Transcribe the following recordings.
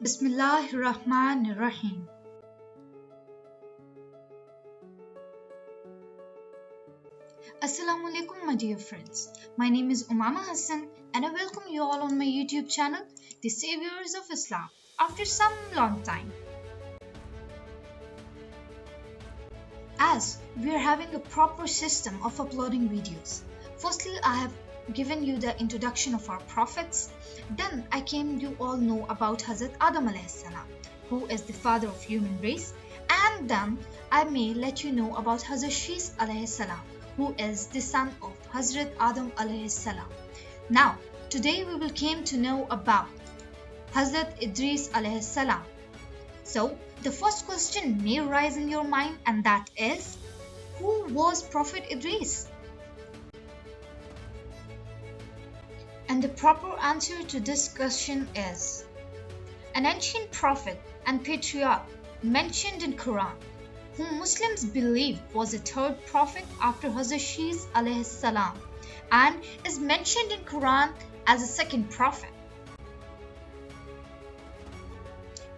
Bismillahirrahmanirrahim. Assalamu alaikum, my dear friends. My name is Umama Hassan and I welcome you all on my YouTube channel, The Saviors of Islam, after some long time. As we are having a proper system of uploading videos. Firstly, I have given you the introduction of our prophets. Then I came you all know about Hazrat Adam alayhi salam, who is the father of human race. And then I may let you know about Hazrat Shis alayhi salam, who is the son of Hazrat Adam alayhi salam. Now, today we will came to know about Hazrat Idris alayhi salam. So, the first question may rise in your mind, and that is, who was Prophet Idris? And the proper answer to this question is an ancient prophet and patriarch mentioned in Quran, whom Muslims believe was the third prophet after Hazrat Shis alayhi salam, and is mentioned in Quran as the second prophet.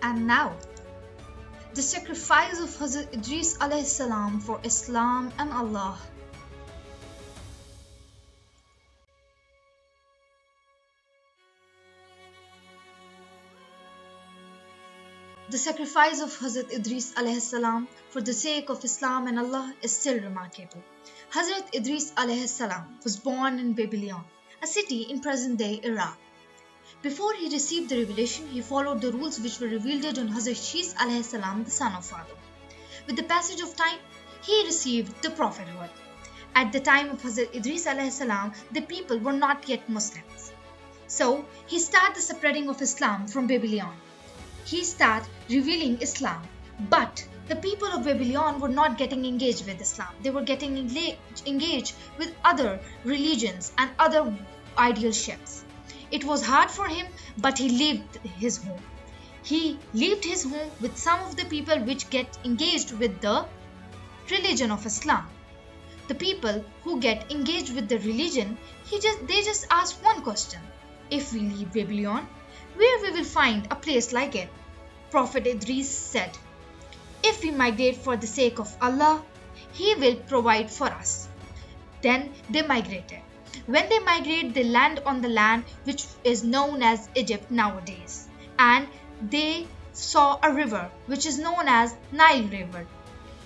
And now, the sacrifice of Hazrat Idris alayhi salam for Islam and Allah. The sacrifice of Hazrat Idris alayhi salam for the sake of Islam and Allah is still remarkable. Hazrat Idris alayhi salam was born in Babylon, a city in present-day Iraq. Before he received the revelation, he followed the rules which were revealed on Hazrat Shis alayhi salam, the son of Adam. With the passage of time, he received the prophethood. At the time of Hazrat Idris alayhi salam, the people were not yet Muslims. So he started the spreading of Islam from Babylon. He started revealing Islam, but the people of Babylon were not getting engaged with Islam. They were getting engaged with other religions and other idealships. It was hard for him, but he left his home. He left his home with some of the people which get engaged with the religion of Islam. The people who get engaged with the religion, they just ask one question: if we leave Babylon, where we will find a place like it? Prophet Idris said, if we migrate for the sake of Allah, He will provide for us. Then they migrated. When they migrate, they land on the land which is known as Egypt nowadays, and they saw a river which is known as Nile River.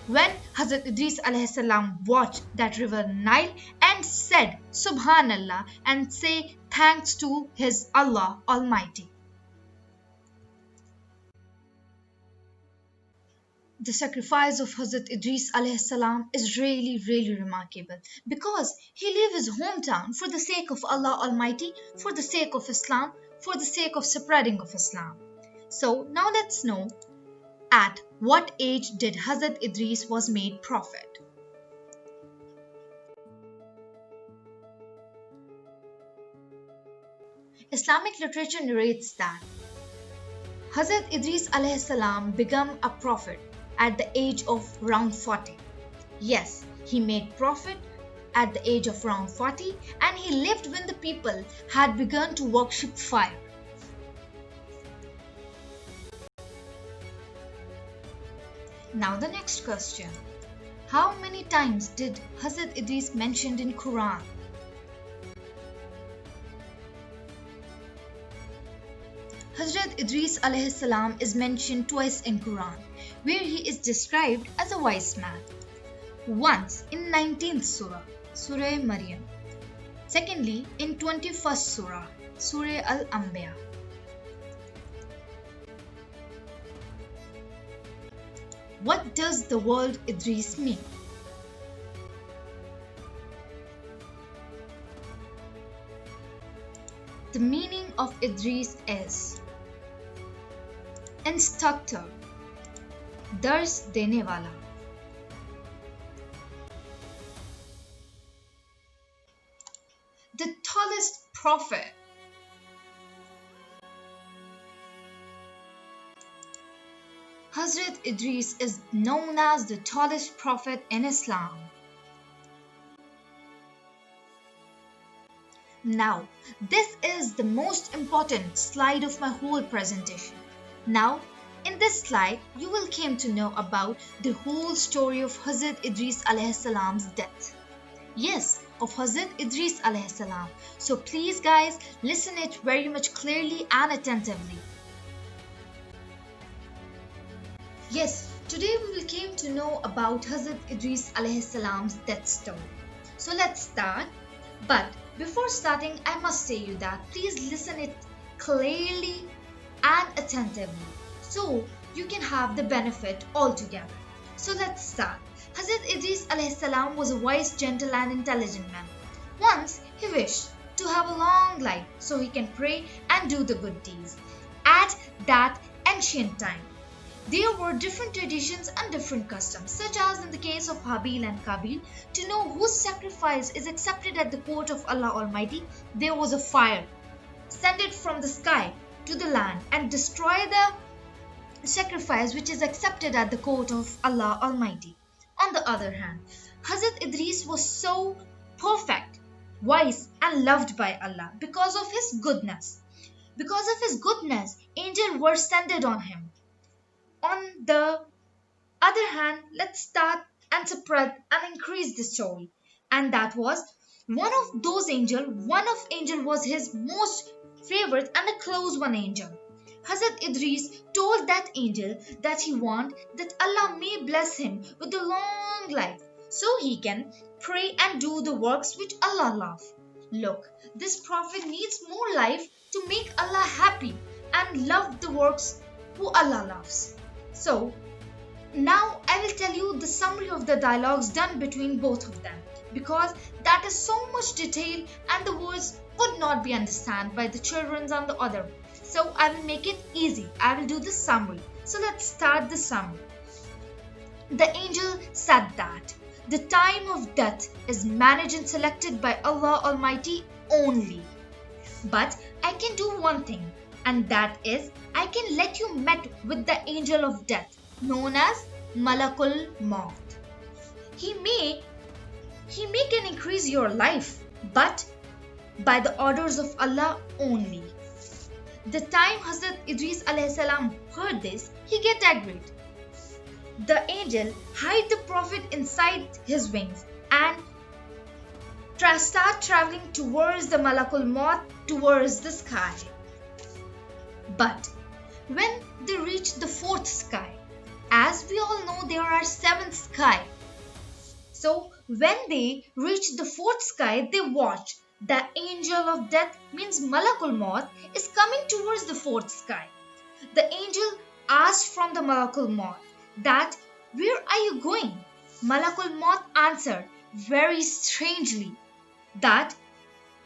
When Hazrat Idris alayhi salam watched that river Nile and said Subhanallah and say thanks to his Allah Almighty. The sacrifice of Hazrat Idris alayhi salam is really remarkable because he left his hometown for the sake of Allah Almighty, for the sake of Islam, for the sake of spreading of Islam. So now let's know, at what age did Hazrat Idris was made prophet? Islamic literature narrates that Hazrat Idris alayhi salam became a prophet at the age of around 40. Yes, he made prophet at the age of around 40, and he lived when the people had begun to worship fire. Now the next question. How many times did Hazrat Idris mentioned in Quran? Hazrat Idris alayhi salam is mentioned twice in Quran, where he is described as a wise man. Once in 19th Surah, Surah Maryam. Secondly, in 21st Surah, Surah Al-Anbiya. What does the word Idris mean? The meaning of Idris is instructor, दर्स देने वाला. The tallest prophet. Hazrat Idris is known as the tallest prophet in Islam. Now, this is the most important slide of my whole presentation. Now, in this slide, you will come to know about the whole story of Hazrat Idris alayhi salam's death. Yes, of Hazrat Idris alayhi salam. So please guys, listen it very much clearly and attentively. Yes, today we will came to know about Hazrat Idris alayhi salam's death story. So let's start. But before starting, I must say you that please listen it clearly and attentively so you can have the benefit altogether. So let's start. Hazrat Idris alayhi salam was a wise, gentle and intelligent man. Once he wished to have a long life so he can pray and do the good deeds. At that ancient time, there were different traditions and different customs, such as in the case of Habil and Kabil. To know whose sacrifice is accepted at the court of Allah Almighty, there was a fire sent from the sky to the land and destroy the sacrifice which is accepted at the court of Allah Almighty. On the other hand, Hazrat Idris was so perfect, wise and loved by Allah because of his goodness. Because of his goodness, angels were sent on him. On the other hand, let's start and spread and increase the story. And that was one of those angels, one of angel was his most favorite and a close one angel. Hazrat Idris told that angel that he want that Allah may bless him with a long life so he can pray and do the works which Allah loves. Look, this prophet needs more life to make Allah happy and love the works who Allah loves. So now I will tell you the summary of the dialogues done between both of them because that is so much detail and the words would not be understood by the children on the other. So I will make it easy. I will do the summary. So let's start the summary. The angel said that the time of death is managed and selected by Allah Almighty only. But I can do one thing, and that is I can let you meet with the angel of death known as Malakul Maut. He may can increase your life, but by the orders of Allah only. The time Hazrat Idris alayhi salam heard this, he get agreed. The angel hide the prophet inside his wings and start traveling towards the Malakul Maut, towards the sky. But when they reach the fourth sky, as we all know there are 7 skies. So when they reach the fourth sky, they watch the angel of death means Malakul Maut is coming towards the fourth sky. The angel asked from the Malakul Maut that where are you going? Malakul Maut answered very strangely that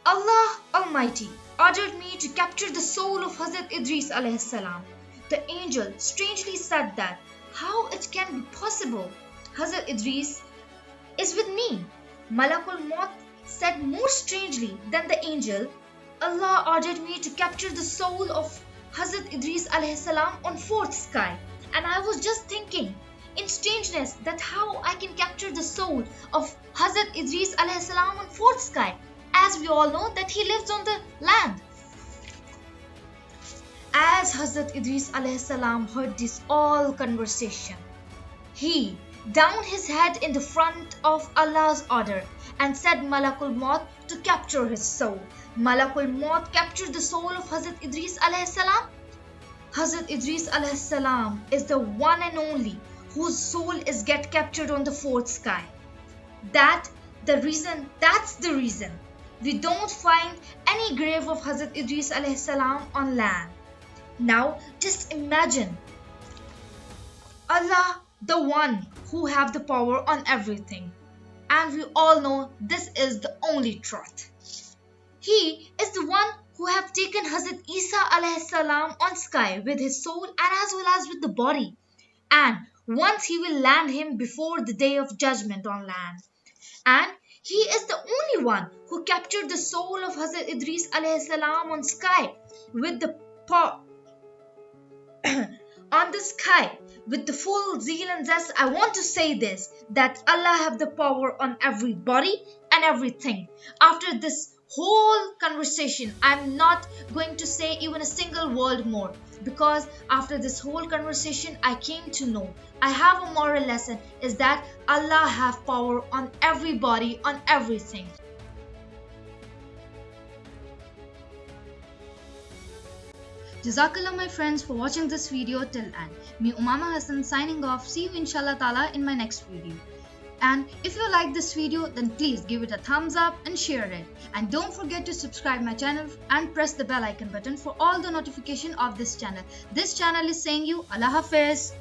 Allah Almighty ordered me to capture the soul of Hazrat Idris alayhi salam. The angel strangely said that how it can be possible? Hazrat Idris is with me. Malakul Maut said more strangely than the angel, Allah ordered me to capture the soul of Hazrat Idris alayhi salam on fourth sky. And I was just thinking in strangeness that how I can capture the soul of Hazrat Idris alayhi salam on fourth sky, as we all know that he lives on the land. As Hazrat Idris alayhi salam heard this all conversation, he down his head in the front of Allah's order and said Malakul Maut to capture his soul. Malakul Maut captured the soul of Hazrat Idris alayhi salam. Hazrat Idris alayhi salam is the one and only whose soul is get captured on the fourth sky. That's the reason we don't find any grave of Hazrat Idris alayhi salam on land. Now just imagine Allah, the one who have the power on everything, and we all know this is the only truth. He is the one who have taken Hazrat Isa alayhi salam on sky with his soul and as well as with the body, and once he will land him before the day of judgment on land. And he is the only one who captured the soul of Hazrat Idris alayhi salam on sky with the on the sky with the full zeal and zest. I want to say this, that Allah have the power on everybody and everything. After this whole conversation. I'm not going to say even a single word more, because after this whole conversation I came to know, I have a moral lesson, is that Allah have power on everybody, on everything. Jazakallah my friends for watching this video till end. Me Umama Hassan signing off. See you inshallah ta'ala in my next video. And if you like this video, then please give it a thumbs up and share it. And don't forget to subscribe my channel and press the bell icon button for all the notification of this channel. This channel is saying you Allah Hafiz.